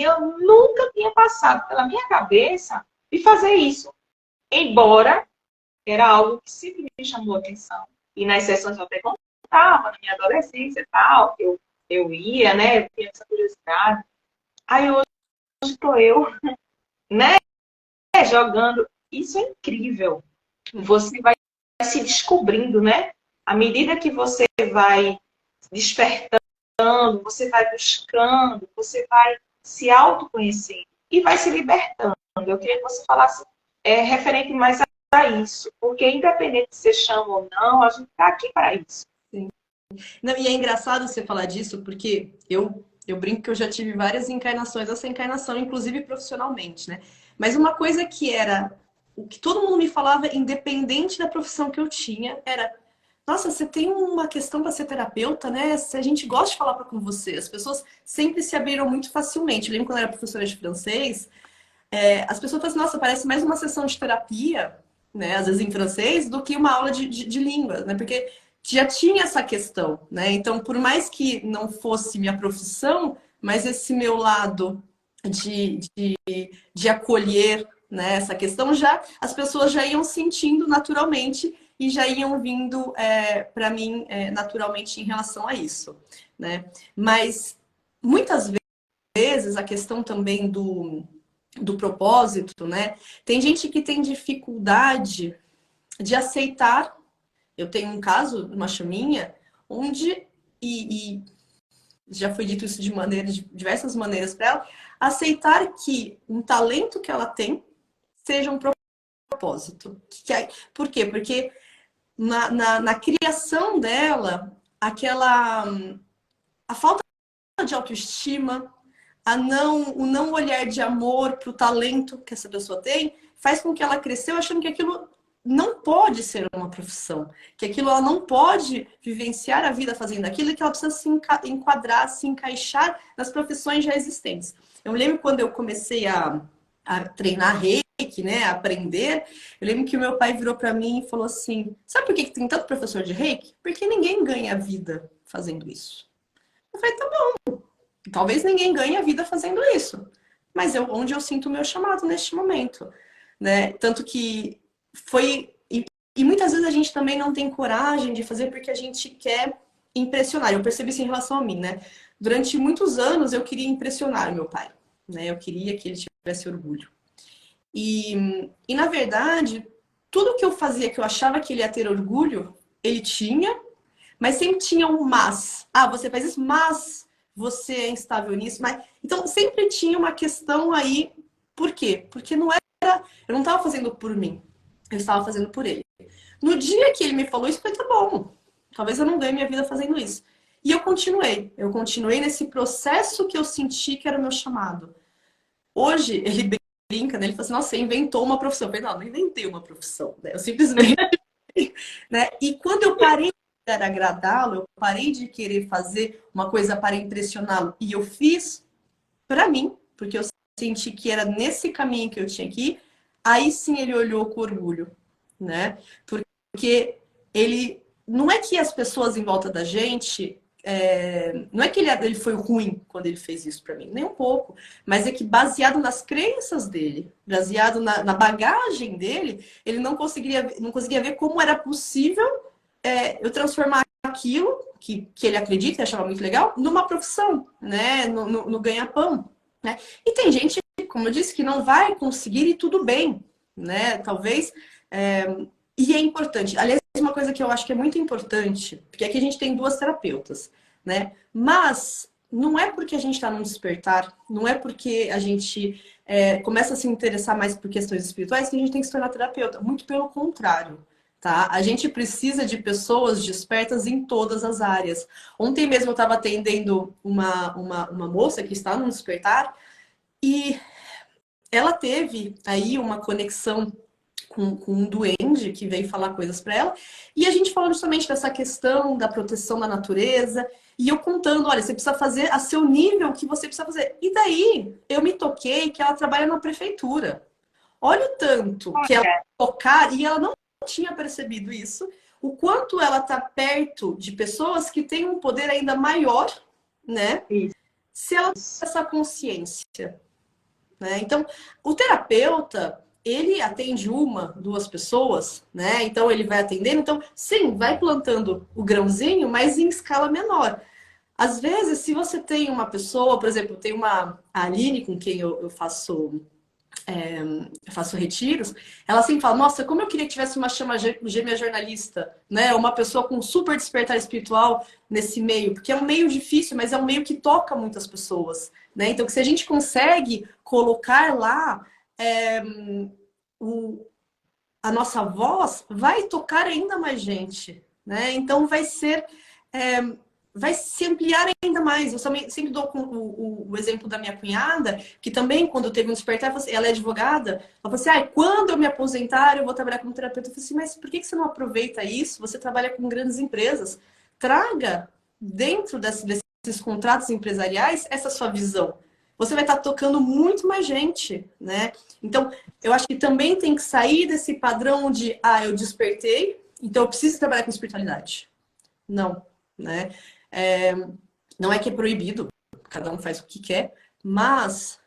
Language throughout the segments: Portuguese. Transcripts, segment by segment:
E eu nunca tinha passado pela minha cabeça de fazer isso. Embora era algo que sempre me chamou a atenção. E nas sessões eu até contava, na minha adolescência e tal, eu ia, né? Eu tinha essa curiosidade. Aí hoje estou eu, né? Jogando. Isso é incrível. Você vai se descobrindo, né? À medida que você vai despertando, você vai buscando, você vai se autoconhecendo e vai se libertando. Eu queria que você falasse referente mais a isso, porque independente de você chama ou não, a gente está aqui para isso. Sim. Não, e é engraçado você falar disso, porque eu brinco que eu já tive várias encarnações, essa encarnação, inclusive profissionalmente, né? Mas uma coisa que era o que todo mundo me falava, independente da profissão que eu tinha, era: nossa, você tem uma questão para ser terapeuta, né? Se a gente gosta de falar com você. As pessoas sempre se abriram muito facilmente. Eu lembro quando eu era professora de francês, as pessoas falam assim: nossa, parece mais uma sessão de terapia, né? Às vezes em francês, do que uma aula de língua, né? Porque já tinha essa questão, né? Então, por mais que não fosse minha profissão, mas esse meu lado de acolher, né, essa questão, já as pessoas já iam sentindo naturalmente e já iam vindo para mim naturalmente em relação a isso, né? Mas muitas vezes a questão também do propósito, né? Tem gente que tem dificuldade de aceitar. Eu tenho um caso, uma chaminha, onde, e já foi dito isso de diversas maneiras para ela, aceitar que um talento que ela tem seja um propósito. Por quê? Porque na criação dela, a falta de autoestima, o não olhar de amor para o talento que essa pessoa tem, faz com que ela cresceu achando que aquilo não pode ser uma profissão, que aquilo ela não pode vivenciar a vida fazendo aquilo, e que ela precisa se enquadrar, se encaixar nas profissões já existentes. Eu me lembro quando eu comecei a treinar reiki, né, a aprender, eu lembro que o meu pai virou para mim e falou assim: sabe por que tem tanto professor de reiki? Porque ninguém ganha vida fazendo isso. Eu falei: tá bom, talvez ninguém ganhe a vida fazendo isso, mas onde eu sinto o meu chamado neste momento, né? Tanto que foi... E muitas vezes a gente também não tem coragem de fazer porque a gente quer impressionar. Eu percebi isso em relação a mim, né? Durante muitos anos eu queria impressionar meu pai, né? Eu queria que ele tivesse orgulho. E na verdade, tudo que eu fazia que eu achava que ele ia ter orgulho, ele tinha, mas sempre tinha um mas. Ah, você faz isso, mas você é instável nisso. Mas... Então, sempre tinha uma questão aí. Por quê? Porque não era... Eu não estava fazendo por mim. Eu estava fazendo por ele. No dia que ele me falou isso, eu falei: tá bom. Talvez eu não ganhe minha vida fazendo isso. E eu continuei. Eu continuei nesse processo que eu senti que era o meu chamado. Hoje, ele brinca, né? Ele fala assim: nossa, você inventou uma profissão. Eu falei: não inventei uma profissão. Né? Eu simplesmente... né? E quando eu parei de agradá-lo, eu parei de querer fazer uma coisa para impressioná-lo, e eu fiz para mim, porque eu senti que era nesse caminho que eu tinha que ir, aí sim ele olhou com orgulho, né? Porque ele... Não é que as pessoas em volta da gente... não é que ele foi ruim quando ele fez isso para mim, nem um pouco. Mas é que, baseado nas crenças dele, baseado na bagagem dele, ele não conseguia ver como era possível eu transformar aquilo que ele acredita e achava muito legal numa profissão, né? No ganha-pão, né? E tem gente, como eu disse, que não vai conseguir, e tudo bem, né? Talvez... E é importante. Aliás, uma coisa que eu acho que é muito importante, porque aqui a gente tem duas terapeutas, né? Mas não é porque a gente está num despertar, não é porque a gente começa a se interessar mais por questões espirituais que a gente tem que se tornar terapeuta. Muito pelo contrário, tá? A gente precisa de pessoas despertas em todas as áreas. Ontem mesmo eu estava atendendo uma moça que está num despertar, e ela teve aí uma conexão com um duende que veio falar coisas para ela. E a gente falou justamente dessa questão da proteção da natureza. E eu contando: olha, você precisa fazer a seu nível o que você precisa fazer. E daí eu me toquei que ela trabalha na prefeitura. Olha o tanto que ela tocar, e ela não tinha percebido isso, o quanto ela está perto de pessoas que têm um poder ainda maior, né? Isso. se ela tem essa consciência, né? Então, o terapeuta, ele atende uma, duas pessoas, né? Então, ele vai atendendo. Então, sim, vai plantando o grãozinho, mas em escala menor. Às vezes, se você tem uma pessoa, por exemplo, tem a Aline, com quem eu faço retiros, ela sempre fala, nossa, como eu queria que tivesse uma chama gêmea jornalista, né? Uma pessoa com super despertar espiritual nesse meio, porque é um meio difícil, mas é um meio que toca muitas pessoas, né? Então, que se a gente consegue colocar lá o, a nossa voz, vai tocar ainda mais gente, né? Então, vai se ampliar ainda mais. Eu sempre dou o exemplo da minha cunhada, que também, quando teve um despertar, ela é advogada, ela falou assim, quando eu me aposentar, eu vou trabalhar como terapeuta. Eu falei assim, mas por que você não aproveita isso? Você trabalha com grandes empresas. Traga dentro desses contratos empresariais essa sua visão. Você vai estar tocando muito mais gente, né? Então, eu acho que também tem que sair desse padrão de, eu despertei, então eu preciso trabalhar com espiritualidade. Não, né? Não é que é proibido, cada um faz o que quer, mas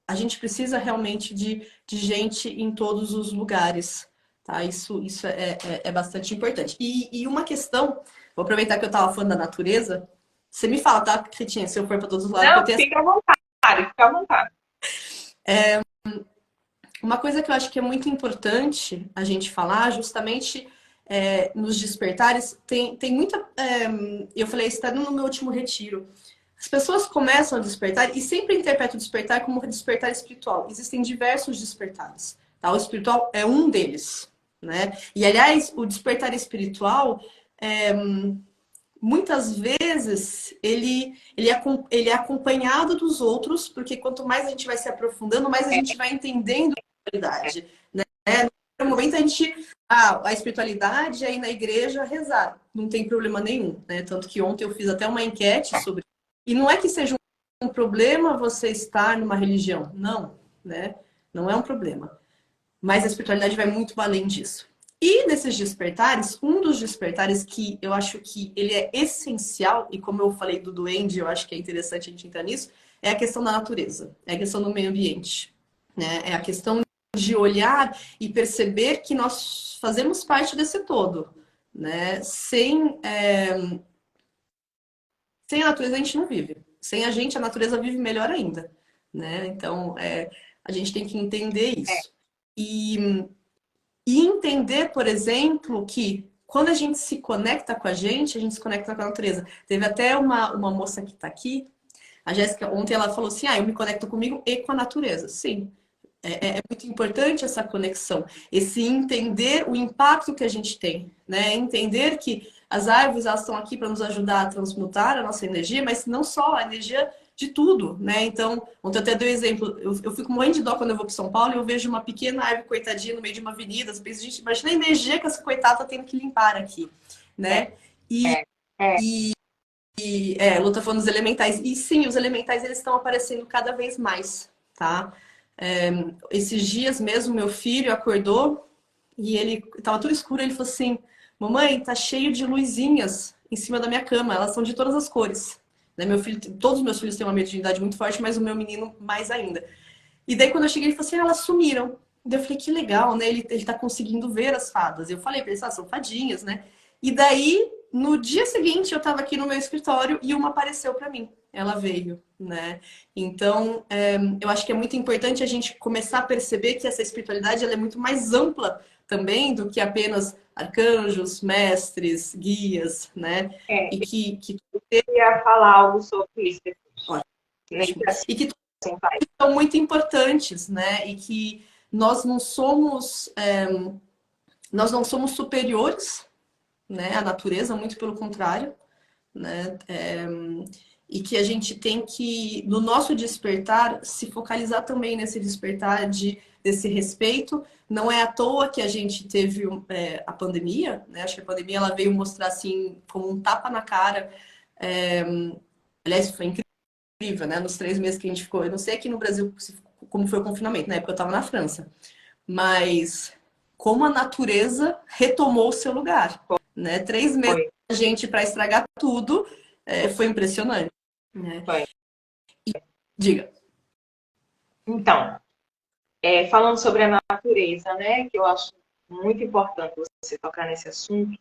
a gente precisa realmente de gente em todos os lugares, tá? Isso é bastante importante. E uma questão, vou aproveitar que eu estava falando da natureza, você me fala, tá, Cretinha, se eu for para todos os lados, Não, que eu tenho fica à vontade, fica à vontade. Uma coisa que eu acho que é muito importante a gente falar, justamente nos despertares, tem muita. Eu falei isso até no meu último retiro. As pessoas começam a despertar e sempre interpretam o despertar como despertar espiritual. Existem diversos despertares. Tá? O espiritual é um deles. Né? E, aliás, o despertar espiritual, muitas vezes, ele é acompanhado dos outros, porque quanto mais a gente vai se aprofundando, mais a gente vai entendendo a realidade. Né? No momento a gente. A espiritualidade é ir na igreja rezar, não tem problema nenhum. Né? Tanto que ontem eu fiz até uma enquete sobre. E não é que seja um problema você estar numa religião. Não, né? Não é um problema. Mas a espiritualidade vai muito além disso. E nesses despertares, um dos despertares que eu acho que ele é essencial, e como eu falei do duende, eu acho que é interessante a gente entrar nisso, é a questão da natureza, é a questão do meio ambiente. Né? É a questão de olhar e perceber que nós fazemos parte desse todo. Né? Sem a natureza a gente não vive. Sem a gente, a natureza vive melhor ainda. Né? Então, a gente tem que entender isso. E entender, por exemplo, que quando a gente se conecta com a gente se conecta com a natureza. Teve até uma moça que está aqui, a Jéssica, ontem ela falou assim, eu me conecto comigo e com a natureza. Sim, é muito importante essa conexão, esse entender o impacto que a gente tem, né? Entender que as árvores elas estão aqui para nos ajudar a transmutar a nossa energia, mas não só a energia de tudo, né? Então, ontem eu até dei um exemplo, eu fico morrendo de dó quando eu vou para São Paulo e eu vejo uma pequena árvore coitadinha no meio de uma avenida, eu penso, gente, imagina a energia que essa coitada tá tendo que limpar aqui, né? Lu tá falando dos elementais. E sim, os elementais eles estão aparecendo cada vez mais, tá? Esses dias mesmo, meu filho acordou e ele tava tudo escuro. Ele falou assim: mamãe, tá cheio de luzinhas em cima da minha cama. Elas são de todas as cores. Né? Meu filho, todos os meus filhos têm uma mediunidade muito forte, mas o meu menino mais ainda. E daí, quando eu cheguei, ele falou assim: elas sumiram. Daí eu falei: que legal, né? Ele tá conseguindo ver as fadas. Eu falei pra ele: são fadinhas, né? E daí, no dia seguinte, eu tava aqui no meu escritório e uma apareceu para mim. Ela veio, né? Então, eu acho que é muito importante a gente começar a perceber que essa espiritualidade ela é muito mais ampla também do que apenas arcanjos, mestres, guias, né? E que eu ia falar algo sobre isso depois. E que são muito importantes, né? E que nós não somos superiores, né? À natureza, muito pelo contrário, né? E que a gente tem que, no nosso despertar, se focalizar também nesse despertar desse respeito. Não é à toa que a gente teve a pandemia, né? Acho que a pandemia ela veio mostrar assim como um tapa na cara. Aliás, foi incrível, né? Nos 3 meses que a gente ficou. Eu não sei aqui no Brasil como foi o confinamento, na época eu estava na França. Mas como a natureza retomou o seu lugar, né? 3 meses a gente para estragar tudo foi impressionante. Né? Diga. Então, falando sobre a natureza, né, que eu acho muito importante você tocar nesse assunto,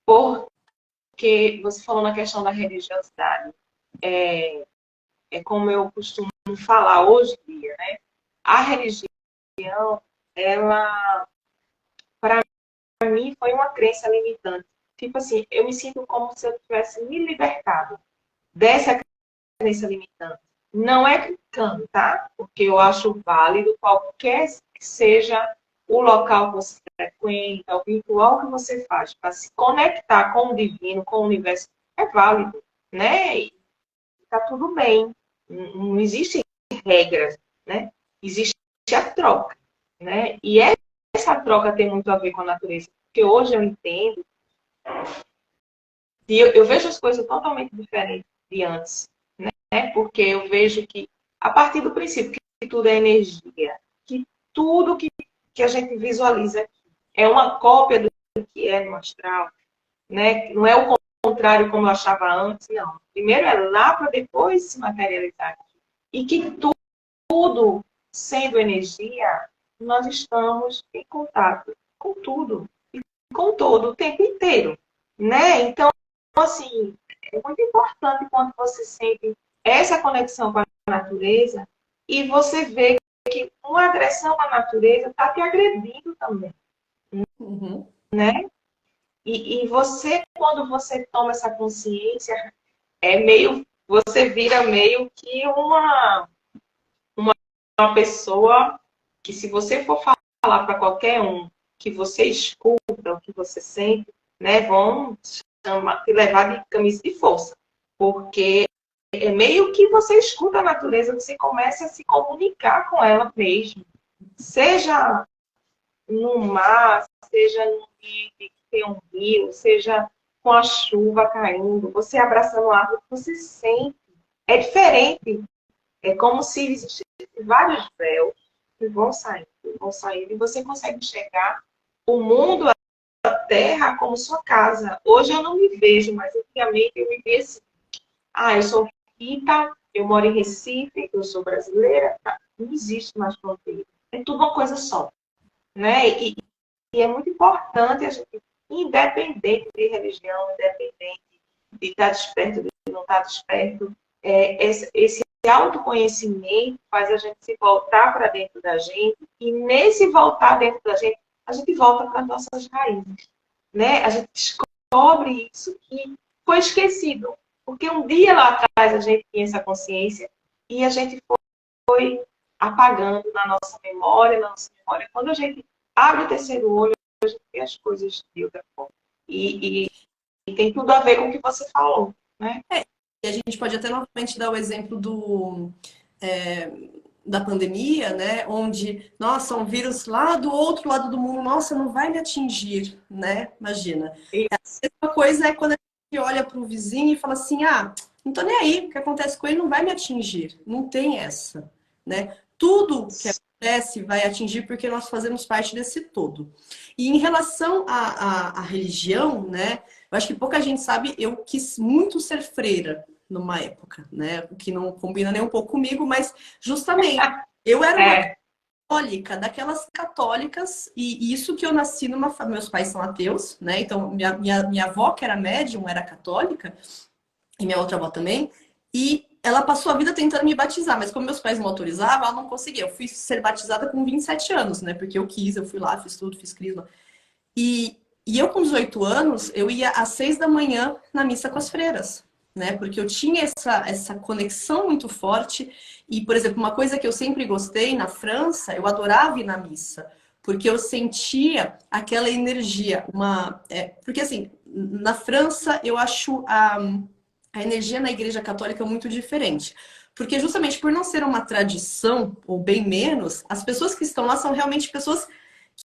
porque você falou na questão da religiosidade. É como eu costumo falar hoje em dia, né? A religião, ela, para mim, foi uma crença limitante. Tipo assim, eu me sinto como se eu tivesse me libertado dessa crença limitante. Não é criticando, tá? Porque eu acho válido qualquer que seja o local que você frequenta, o ritual que você faz para se conectar com o divino, com o universo, é válido, né? E tá tudo bem. Não existem regras, né? Existe a troca, né? E essa troca tem muito a ver com a natureza, porque hoje eu entendo e eu vejo as coisas totalmente diferentes de antes, né? Porque eu vejo que, a partir do princípio que tudo é energia, que tudo que a gente visualiza aqui é uma cópia do que é no astral, né? Não é o contrário como eu achava antes, não. Primeiro é lá para depois se materializar aqui. E que tudo sendo energia, nós estamos em contato com tudo, e com todo o tempo inteiro, né? Então, assim, é muito importante quando você sente essa conexão com a natureza e você vê que uma agressão à natureza está te agredindo também, Uhum. né? E você, quando você toma essa consciência, você vira meio que uma pessoa que, se você for falar para qualquer um que você escuta, o que você sente, né, vão te levar de camisa de força. Porque é meio que você escuta a natureza, você começa a se comunicar com ela mesmo. Seja no mar, seja no rio, que tem um rio, seja com a chuva caindo, você abraçando a árvore, você sente. É diferente. É como se existissem vários véus que vão saindo, e você consegue enxergar o mundo, a terra, como sua casa. Hoje eu não me vejo, mas antigamente eu me via assim. Eu sou Rita, eu moro em Recife, eu sou brasileira. Tá? Não existe mais fronteira. É tudo uma coisa só. Né? E é muito importante a gente, independente de religião, independente de estar desperto, de não estar desperto, esse autoconhecimento faz a gente se voltar para dentro da gente, e nesse voltar dentro da gente, a gente volta para as nossas raízes, né? A gente descobre isso que foi esquecido, porque um dia lá atrás a gente tinha essa consciência e a gente foi apagando na nossa memória. Quando a gente abre o terceiro olho, a gente vê as coisas de outra forma. E tem tudo a ver com o que você falou, né? E a gente pode até novamente dar o exemplo é, da pandemia, né? Onde, nossa, um vírus lá do outro lado do mundo, nossa, não vai me atingir, né? Imagina. E, A mesma coisa é quando a gente olha para o vizinho e fala assim, não tô nem aí, o que acontece com ele não vai me atingir. Não tem essa, né? Tudo que acontece vai atingir porque nós fazemos parte desse todo. E em relação à religião, né? Eu acho que pouca gente sabe, eu quis muito ser freira numa época, né? O que não combina nem um pouco comigo, mas justamente eu era uma católica, daquelas católicas, e isso que eu nasci numa família, meus pais são ateus, né? Então minha avó, que era médium, era católica, e minha outra avó também, e ela passou a vida tentando me batizar, mas como meus pais não autorizavam, ela não conseguia. Eu fui ser batizada com 27 anos, né? Porque eu quis, eu fui lá, fiz tudo, fiz crisma. E eu, com 18 anos, eu ia às 6 da manhã na missa com as freiras, né? Porque eu tinha essa conexão muito forte. E, por exemplo, uma coisa que eu sempre gostei na França, eu adorava ir na missa, porque eu sentia aquela energia. Porque, assim, na França, eu acho a energia na Igreja Católica muito diferente. Porque justamente por não ser uma tradição, ou bem menos, as pessoas que estão lá são realmente pessoas